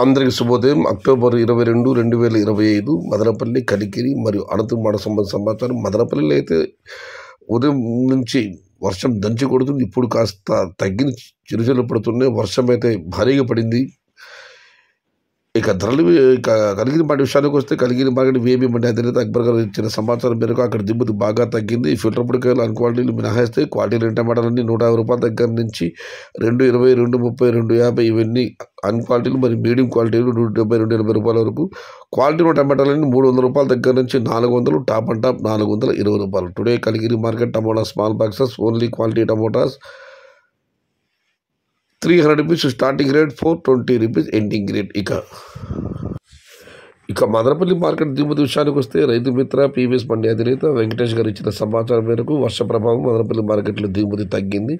అందరికి శుభోదయం. అక్టోబర్ 22, 2025 మదనపల్లి, కలికిరి మరియు అనంతపురం సమాచారం. మదనపల్లిలో అయితే ఉదయం నుంచి వర్షం దంచి కొడుతుంది. ఇప్పుడు కాస్త తగ్గిన చిరుజల్లు పడుతున్నాయి. వర్షం అయితే భారీగా పడింది. ఇక ధరలు కలిగిన వాటి విషయానికి వస్తే కలిగిన మార్కెట్ వేబీ మండి అధినేత అక్బర్ గారు ఇచ్చిన సమాచారం మేరకు అక్కడ దిగుమతి బాగా తగ్గింది. ఫిల్టర్ పొడికాయలు అన్ క్వాలిటీలు మినహాయిస్తే క్వాలిటీ రెండు టమాటాలన్నీ 150 రూపాయల దగ్గర నుంచి 220, 230, 250 ఇవన్నీ అన్ క్వాలిటీలు మరియు మీడియం క్వాలిటీలు 170, 180 రూపాయల వరకు. క్వాలిటీ టమాటాలన్నీ 300 రూపాయల దగ్గర నుంచి 400, టాప్ అండ్ టాప్ 420 రూపాయలు. Today Kaligiri market tomato small boxes only quality tomatoes 300 rupees starting rate, 420 rupees ending rate. ఇక మదనపల్లి మార్కెట్ దిగుమతి విషయానికి వస్తే రైతు మిత్ర పీవీఎస్ మండి అధినేత వెంకటేష్ గారు ఇచ్చిన సమాచారం మేరకు వర్ష ప్రభావం మదనపల్లి మార్కెట్లో దిగుమతి తగ్గింది.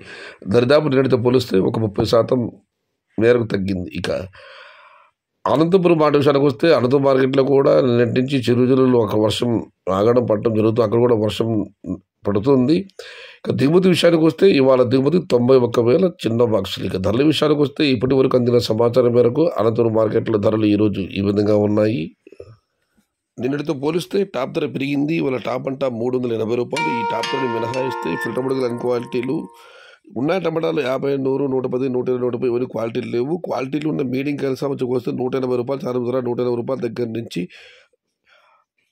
దరిదాపు నిన్నటితో పోలిస్తే ఒక 30% మేరకు తగ్గింది. ఇక అనంతపురం మాట విషయానికి వస్తే అనంతపురం మార్కెట్లో కూడా నిన్నటి నుంచి చిరుజల్లులో ఒక వర్షం ఆగడం పడటం జరుగుతుంది. అక్కడ కూడా వర్షం పడుతుంది. ఇక దిగుమతి విషయానికి వస్తే ఇవాళ దిగుమతి 91,000 చిన్న బాక్సులు. ఇక ధరల విషయానికి వస్తే ఇప్పటి వరకు అందిన సమాచారం మేరకు అనంతపురం మార్కెట్లో ధరలు ఈరోజు ఈ విధంగా ఉన్నాయి. నిన్నటితో పోలిస్తే టాప్ ధర పెరిగింది. ఇవాళ టాప్ అంటా 380 రూపాయలు. ఈ టాప్ ధరని మినహాయిస్తే ఫిల్టర్ పొడికలు అన్ని క్వాలిటీలు ఉన్నాయి. టమాటాలు 50, 100, 110, 120, 130 ఇవన్నీ క్వాలిటీలు లేవు. క్వాలిటీలు ఉన్న మీడియం కలిసి వస్తే 180 రూపాయలు, చాలా ధర 180 రూపాయల దగ్గర నుంచి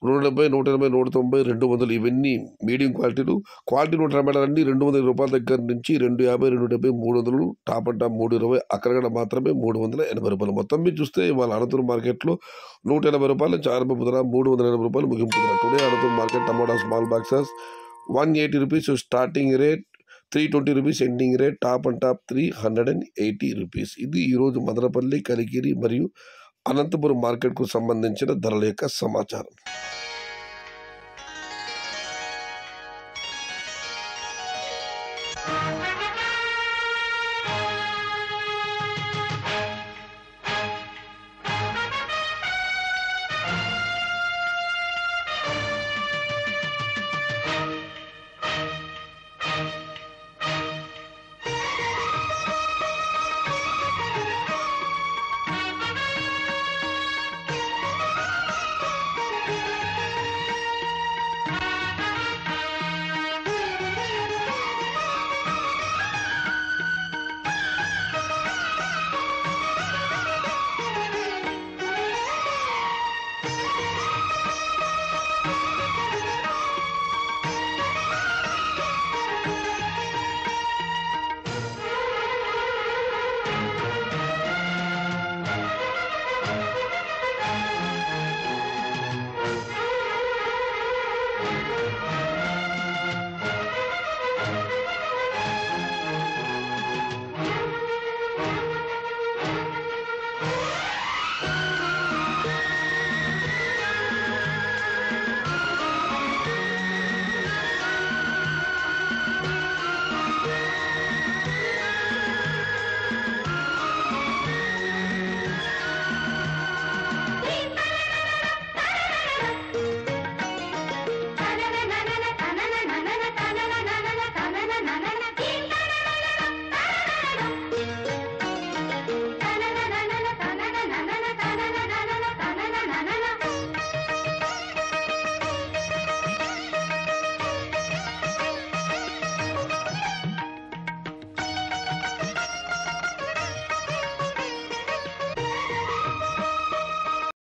170, 180, 190, 200 ఇవన్నీ మీడియం క్వాలిటీలు. క్వాలిటీ ఉన్న టమాటాలన్నీ 200 రూపాయల దగ్గర నుంచి 250, 270, 300, టాప్ అంటా 320, అక్కడక్కడ మాత్రమే 380 రూపాయలు. మొత్తం మీద చూస్తే ఇవాళ అనంతపురం మార్కెట్లో 180 రూపాయలు ఆరంభపు ధర, 380 రూపాయలు ముగింపు ధర. Today Anantapuram market tomato small boxes 180 rupees starting rate, 320 rupees ending rate, top and top 380 rupees. ఇది ఈరోజు మదనపల్లి, కలికిరి మరియు అనంతపురం మార్కెట్కు సంబంధించిన ధరల యొక్క సమాచారం.